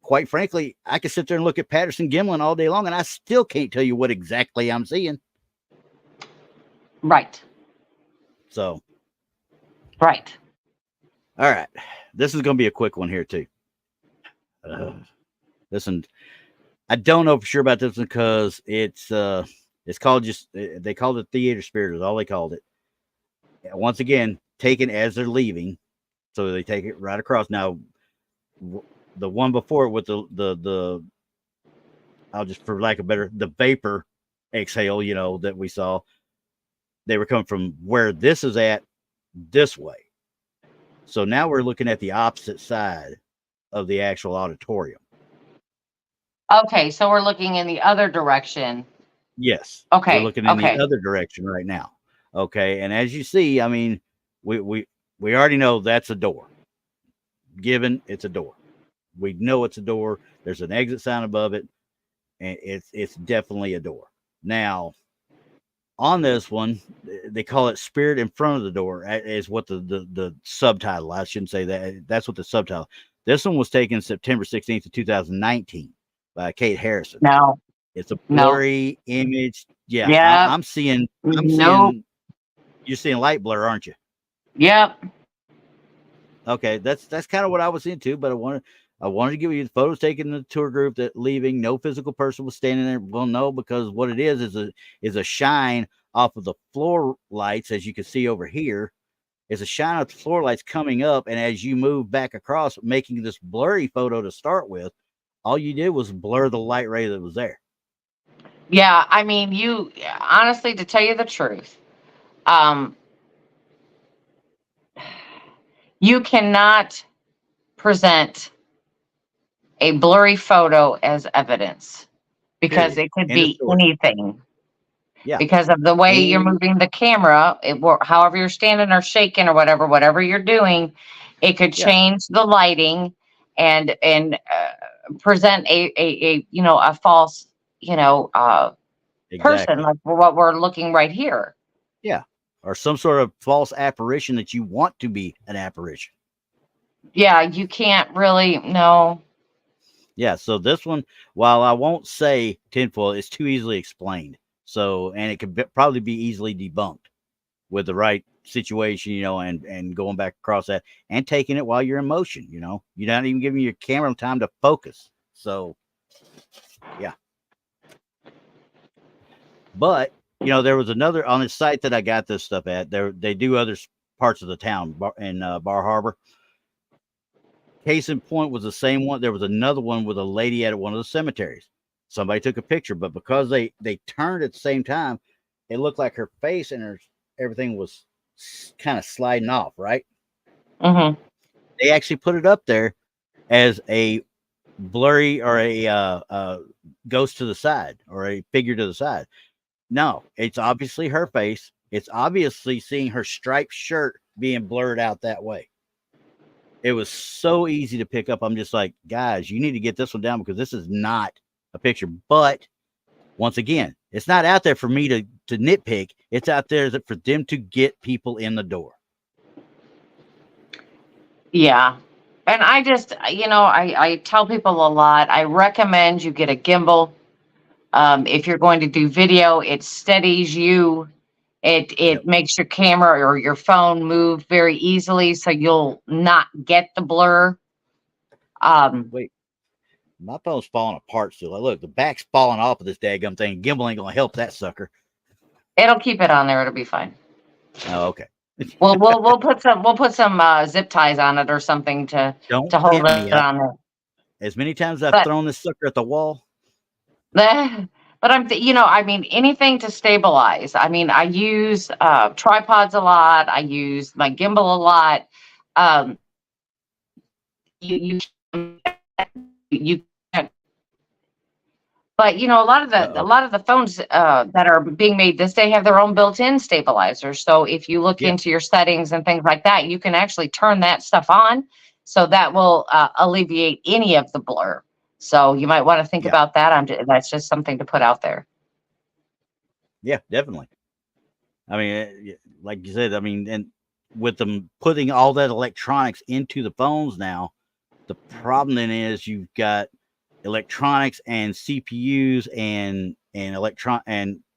quite frankly, I could sit there and look at Patterson Gimlin all day long, and I still can't tell you what exactly I'm seeing. Right. So. Right. All right. This is going to be a quick one here too. Listen, I don't know for sure about this one because it's called they called it theater spirit is all they called it. Once again, taken as they're leaving, so they take it right across. Now, the one before it with the I'll just, for lack of better, the vapor exhale, that we saw, they were coming from where this is at this way. So now we're looking at the opposite side of the actual auditorium. Okay, so we're looking in the other direction. Yes. Okay. We're looking in the other direction right now. Okay. And as you see, I mean, we already know that's a door. Given it's a door. We know it's a door. There's an exit sign above it. And it's definitely a door. Now, on this one, they call it spirit in front of the door, is what the subtitle. I shouldn't say that. That's what the subtitle. This one was taken September 16th of 2019 by Kate Harrison. No. It's a blurry image. Yeah. Yep. I'm seeing, you're seeing light blur, aren't you? Yep. Okay. That's kind of what I was into, but I wanted to give you the photos taken in the tour group that leaving. No physical person was standing there. Well, no, because what it is a shine off of the floor lights, as you can see over here. It's a shine of the floor lights coming up, and as you move back across, making this blurry photo to start with, all you did was blur the light ray that was there. Yeah, I mean, you honestly, to tell you the truth, you cannot present a blurry photo as evidence because it could be anything. Yeah. Because of the way you're moving the camera, however you're standing or shaking or whatever you're doing, it could change the lighting and present a false person, like what we're looking right here. Yeah. Or some sort of false apparition that you want to be an apparition. Yeah, you can't really, no. Yeah, so this one, while I won't say tinfoil, it's too easily explained. So, and it could probably be easily debunked with the right situation, and going back across that and taking it while you're in motion, you're not even giving your camera time to focus. So, yeah. But, there was another on the site that I got this stuff at. They do other parts of the town in Bar Harbor. Case in point was the same one. There was another one with a lady at one of the cemeteries. Somebody took a picture, but because they turned at the same time, it looked like her face and everything was kind of sliding off, right? Mm-hmm. They actually put it up there as a blurry or a ghost to the side or a figure to the side. No, it's obviously her face. It's obviously seeing her striped shirt being blurred out that way. It was so easy to pick up. I'm just like, guys, you need to get this one down because this is not a picture. But once again, it's not out there for me to nitpick. It's out there for them to get people in the door. Yeah. And I just, I tell people a lot, I recommend you get a gimbal. If you're going to do video, it steadies you. It makes your camera or your phone move very easily, so you'll not get the blur. Wait, my phone's falling apart still. Look, the back's falling off of this daggum thing. Gimbal ain't gonna help that sucker. It'll keep it on there. It'll be fine. Oh, okay. Well, we'll put some zip ties on it or something to hold it on there. As many times as I've thrown this sucker at the wall. But I mean, anything to stabilize. I mean, I use tripods a lot. I use my gimbal a lot. You can, but a lot of the phones that are being made this day have their own built-in stabilizers. So if you look into your settings and things like that, you can actually turn that stuff on. So that will alleviate any of the blur. So you might want to think about that. That's just something to put out there. Yeah, definitely. I mean, like you said, I mean, and with them putting all that electronics into the phones now, the problem then is you've got electronics and CPUs and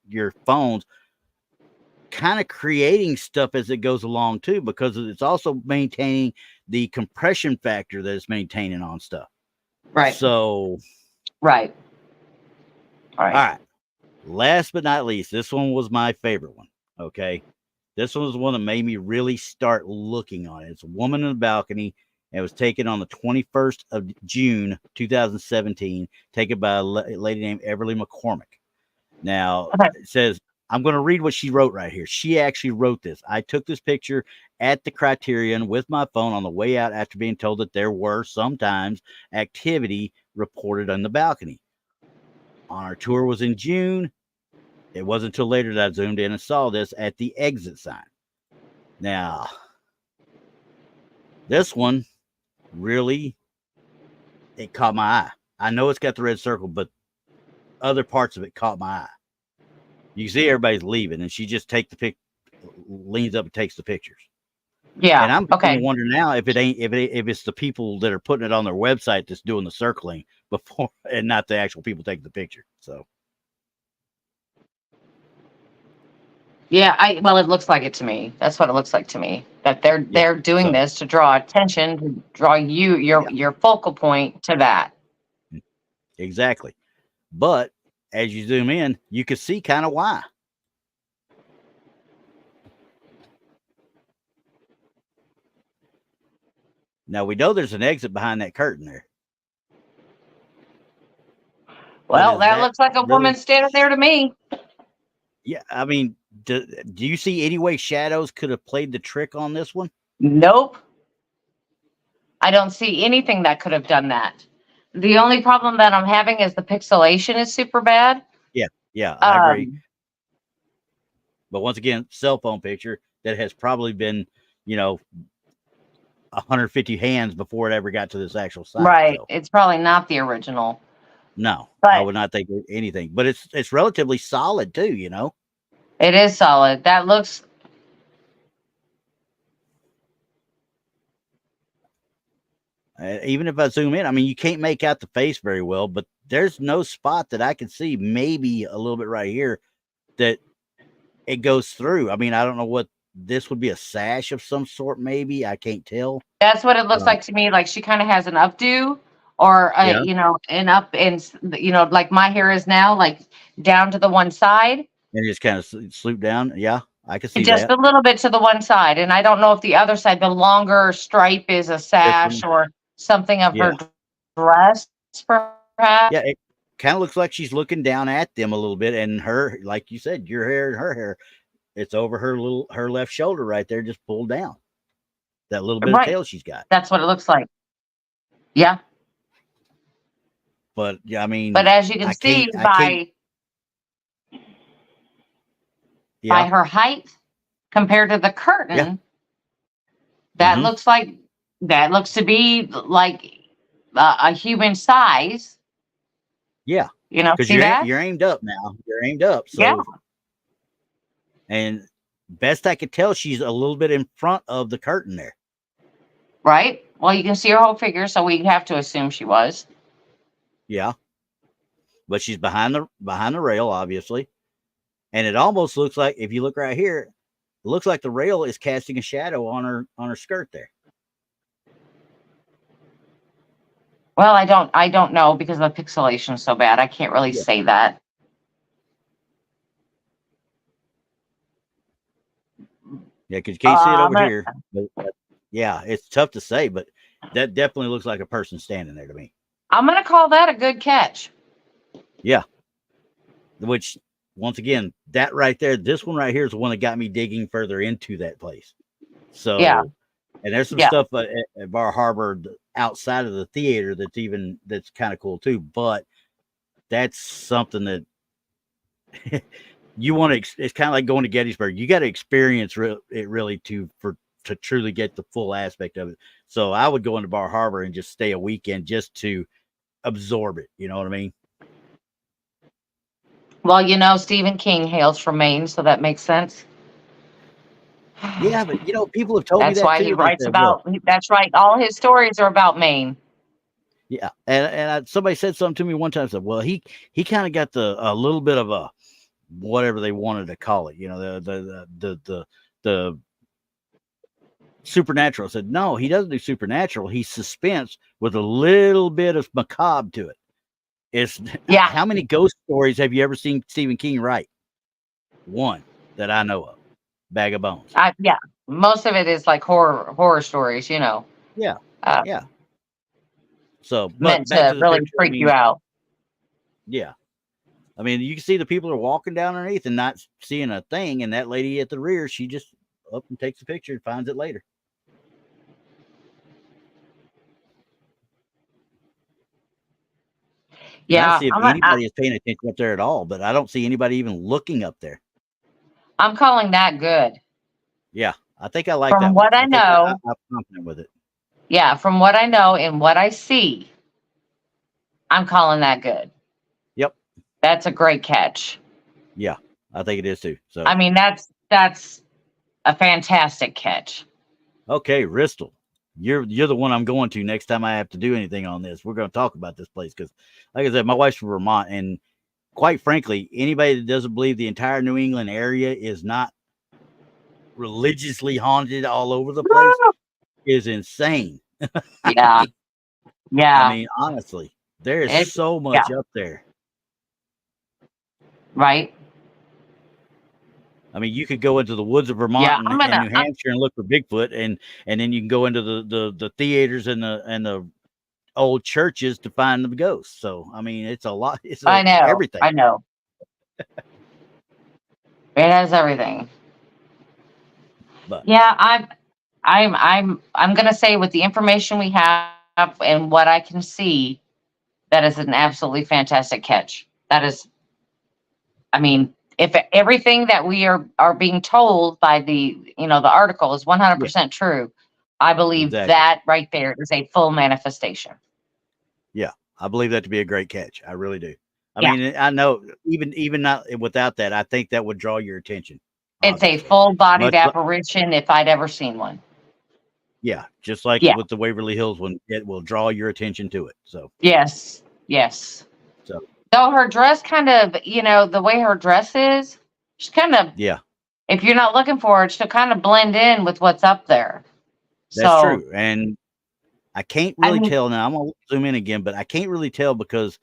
your phones kind of creating stuff as it goes along too, because it's also maintaining the compression factor that it's maintaining on stuff. Right. So, right. All right. Last but not least, this one was my favorite one. Okay. This one was one that made me really start looking on it. It's a woman in the balcony. It was taken on the 21st of June, 2017, taken by a lady named Everly McCormick. Now, It says, I'm going to read what she wrote right here. She actually wrote this. I took this picture at the Criterion with my phone on the way out after being told that there were sometimes activity reported on the balcony. On our tour was in June. It wasn't until later that I zoomed in and saw this at the exit sign. Now, this one really, it caught my eye. I know it's got the red circle, but other parts of it caught my eye. You see everybody's leaving, and she just leans up and takes the pictures. Yeah. And I'm going to wonder now if it's the people that are putting it on their website that's doing the circling before, and not the actual people taking the picture. So. Yeah, well, it looks like it to me. That's what it looks like to me. That they're doing this to draw attention, to draw your focal point to that. Exactly. But as you zoom in, you can see kind of why. Now we know there's an exit behind that curtain there. Well, that looks like a woman standing there to me. Yeah, I mean, do you see any way shadows could have played the trick on this one? Nope. I don't see anything that could have done that. The only problem that I'm having is the pixelation is super bad. Yeah, I agree. But once again, cell phone picture that has probably been, 150 hands before it ever got to this actual site. Right. So. It's probably not the original. No, I would not think anything. But it's relatively solid too, It is solid. That looks. Even if I zoom in, I mean, you can't make out the face very well, but there's no spot that I can see, maybe a little bit right here, that it goes through. I mean, I don't know what this would be, a sash of some sort, maybe. I can't tell. That's what it looks like to me. Like she kind of has an updo or, an up and, like my hair is now, like down to the one side. And just kind of sloop down. Yeah, I can see just a little bit to the one side. And I don't know if the other side, the longer stripe is a sash or something of her dress, perhaps. Yeah, it kind of looks like she's looking down at them a little bit. And her, like you said, your hair and her hair, it's over her left shoulder right there, just pulled down. That little bit of Right. tail she's got. That's what it looks like. Yeah. But yeah, I mean, But as you can see by her height compared to the curtain, that looks to be like a human size. Yeah. You know, because see that? you're aimed up now. You're aimed up. So, yeah. And best I could tell, she's a little bit in front of the curtain there. Right. Well, you can see her whole figure, so we have to assume she was. Yeah. But she's behind the rail, obviously. And it almost looks like, if you look right here, it looks like the rail is casting a shadow on her skirt there. Well, I don't know because the pixelation is so bad. I can't really say that. Yeah, because you can't see it over here. But, yeah, it's tough to say, but that definitely looks like a person standing there to me. I'm going to call that a good catch. Yeah. Which, once again, that right there, this one right here is the one that got me digging further into that place. So, and there's some stuff at Bar Harbor outside of the theater that's kind of cool too. But that's something that you want to. It's kind of like going to Gettysburg. You got to experience it really to truly get the full aspect of it. So I would go into Bar Harbor and just stay a weekend just to absorb it. You know what I mean? Well, you know, Stephen King hails from Maine, so that makes sense. Yeah, but you know, people have told me that that's why too. he writes about. That's right. All his stories are about Maine. Yeah, and somebody said something to me one time. Said, "Well, he kind of got a little bit of a whatever they wanted to call it. You know, the supernatural." I said, "No, he doesn't do supernatural. He's suspense with a little bit of macabre to it." It's How many ghost stories have you ever seen Stephen King write? One that I know of. Bag of Bones. Yeah, most of it is like horror stories. You know. Yeah. Yeah. So, meant to really freak you out. Yeah. I mean, you can see the people are walking down underneath and not seeing a thing. And that lady at the rear, she just up and takes a picture and finds it later. Yeah. I don't see if anybody is paying attention up there at all, but I don't see anybody even looking up there. I'm calling that good. Yeah. I think I like that. From what I know. I'm confident with it. Yeah. From what I know and what I see, I'm calling that good. Yep. That's a great catch. Yeah, I think it is too. So I mean, that's a fantastic catch. Okay, Ristel, you're the one I'm going to next time I have to do anything on this. We're going to talk about this place because, like I said, my wife's from Vermont, and quite frankly, anybody that doesn't believe the entire New England area is not religiously haunted all over the place is insane. Yeah. I mean, honestly, there is so much up there. Right. I mean, you could go into the woods of Vermont and New Hampshire and look for Bigfoot, and then you can go into the theaters and the old churches to find the ghosts. So, I mean, it's a lot. I know everything. I know. It has everything. But yeah, I'm gonna say with the information we have and what I can see, that is an absolutely fantastic catch. That is, I mean, if everything that we are being told by the article is 100% true, I believe that right there is a full manifestation. Yeah, I believe that to be a great catch. I really do. I mean, I know even not without that, I think that would draw your attention. It's a full-bodied apparition if I'd ever seen one. Yeah, just like with the Waverly Hills one, it will draw your attention to it. So yes. So though her dress kind of, the way her dress is, she's kind of if you're not looking for it, she'll kind of blend in with what's up there. That's true. And I can't really tell now. I'm gonna zoom in again, but I can't really tell because,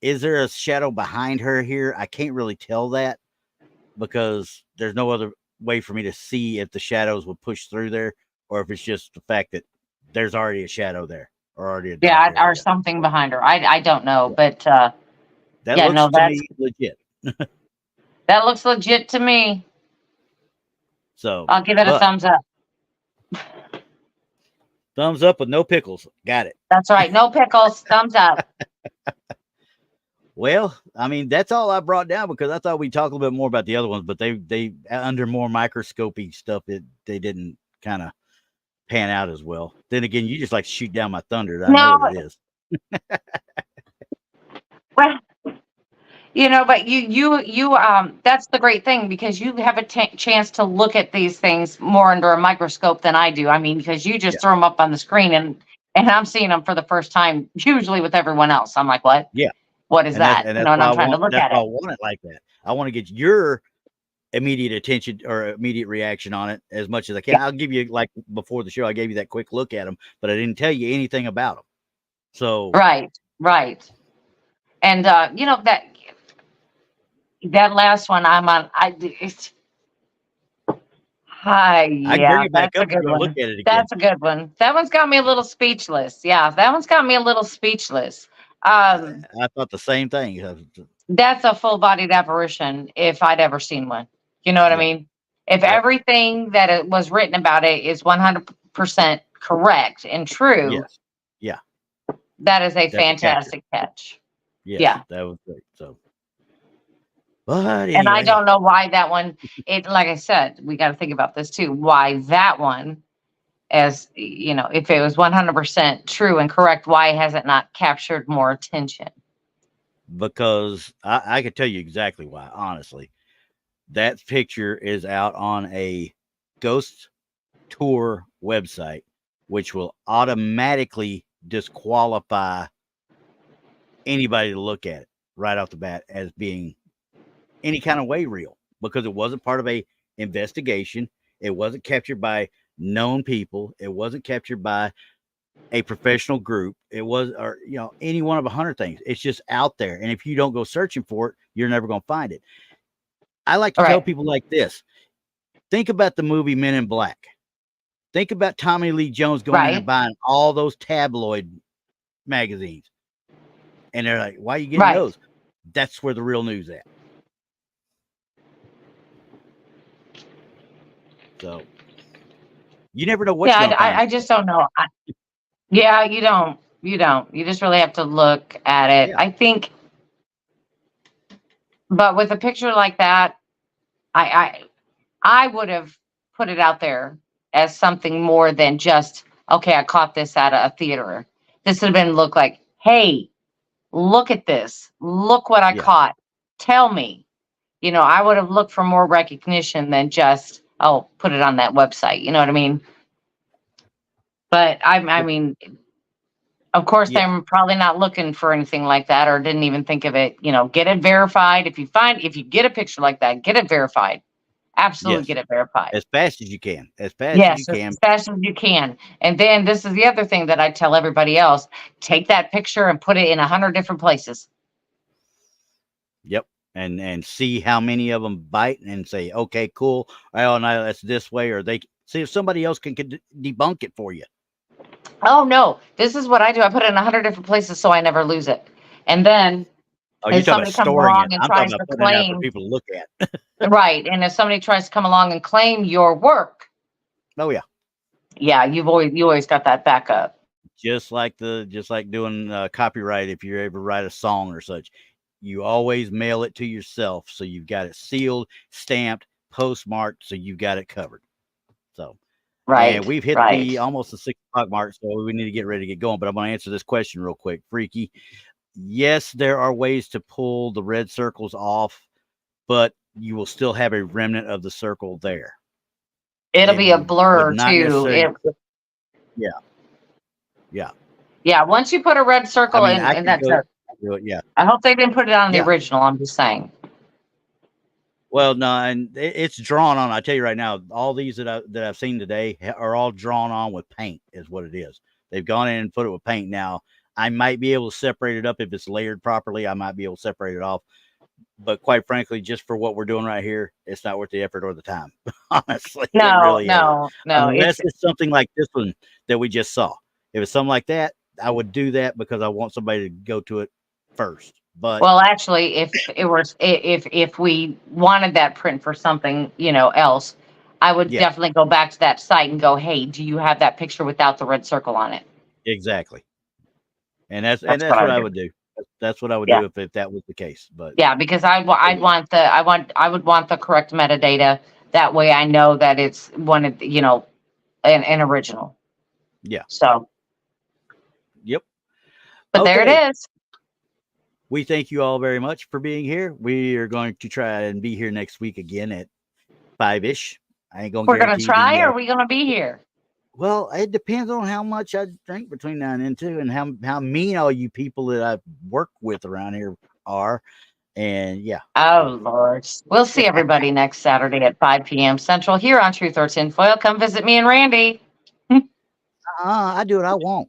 is there a shadow behind her here? I can't really tell that because there's no other way for me to see if the shadows will push through there or if it's just the fact that there's already a shadow there or already or something behind her. I don't know, but that looks to me legit. That looks legit to me. So I'll give it a thumbs up. Thumbs up with no pickles. Got it. That's right. No pickles. Thumbs up. Well, I mean, that's all I brought down because I thought we'd talk a little bit more about the other ones, but they under more microscopy stuff, they didn't kind of pan out as well. Then again, you just like to shoot down my thunder. I know what it is. Well, but you that's the great thing, because you have a chance to look at these things more under a microscope than I do. I mean, because you just throw them up on the screen and I'm seeing them for the first time, usually with everyone else. I'm like, what? Yeah. What is that? And and I'm trying to look at it. I want it like that. I want to get your immediate attention or immediate reaction on it as much as I can. I'll give you, like before the show, I gave you that quick look at them, but I didn't tell you anything about them. So right. And that last one I'm on, yeah, that's a good one. Look at it again. That's a good one. That one's got me a little speechless. Yeah, that one's got me a little speechless. I thought the same thing. That's a full-bodied apparition if I'd ever seen one. You know what I mean? If everything that it was written about it is 100% correct and true, yes. Yeah, that is a fantastic catch. Yes, yeah, that was great. So, but anyway. And I don't know why that one. Like I said, we got to think about this too. Why that one? As if it was 100% true and correct, why has it not captured more attention? Because I could tell you exactly why, honestly. That picture is out on a ghost tour website, which will automatically disqualify anybody to look at it right off the bat as being any kind of way real, because it wasn't part of a investigation. It wasn't captured by known people. It wasn't captured by a professional group. It was, or any one of 100 things. It's just out there, and if you don't go searching for it, you're never going to find it. I like to tell people like this: think about the movie Men in Black. Think about Tommy Lee Jones going in and buying all those tabloid magazines, and they're like, "Why are you getting those?" That's where the real news at. So you never know what. Yeah, I just don't know. Yeah, you don't. You just really have to look at it. Yeah. I think, but with a picture like that, I would have put it out there as something more than just, okay, I caught this at a theater. This would have been look like, hey, look at this. Look what I caught. Tell me. I would have looked for more recognition than just, oh, put it on that website. You know what I mean? But I mean, of course, they're probably not looking for anything like that, or didn't even think of it. Get it verified. If you get a picture like that, get it verified. Absolutely, get it verified as fast as you can. As fast as you can. As fast as you can. And then this is the other thing that I tell everybody else: take that picture and put it in 100 different places. Yep. And see how many of them bite and say, okay, cool. Oh, no, that's this way. Or they see if somebody else can debunk it for you. Oh, no. This is what I do. I put it in 100 different places so I never lose it. And then if somebody comes along and tries to claim, for people to look at. Right. And if somebody tries to come along and claim your work. Oh, yeah. Yeah, you always got that backup. Just like doing copyright. If you ever write a song or such, you always mail it to yourself. So you've got it sealed, stamped, postmarked. So you've got it covered. So, and we've hit almost the 6 o'clock mark. So we need to get ready to get going, but I'm going to answer this question real quick. Freaky. Yes, there are ways to pull the red circles off, but you will still have a remnant of the circle there. It'll be a blur too. Yeah. Once you put a red circle in, and that's it. Yeah. I hope they didn't put it on the original. I'm just saying. Well, no, and it's drawn on. I tell you right now, all these that I've seen today are all drawn on with paint, is what it is. They've gone in and put it with paint. Now, I might be able to separate it up if it's layered properly. I might be able to separate it off. But quite frankly, just for what we're doing right here, it's not worth the effort or the time. Honestly, no. Unless it's something like this one that we just saw. If it's something like that, I would do that because I want somebody to go to it first. But well, actually, if we wanted that print for something else, I would Yeah. definitely go back to that site and go, hey, do you have that picture without the red circle on it? Exactly. And that's That's what what I I would do. That's what I would Yeah. do if that was the case. But Yeah, because I would want the correct metadata. That way I know that it's one of an original. yeah. So, Yep. but there Okay. it is. We thank you all very much for being here. We are going to try and be here next week again at 5-ish. I ain't gonna We're gonna guarantee try, or are we gonna be here? well, it depends on how much I drink between now and then too, and how mean all you people that I work with around here are. And yeah. Oh Lord. We'll see everybody next Saturday at 5 p.m. Central here on Truth or Tinfoil. Come visit me and Randy. I do what I want.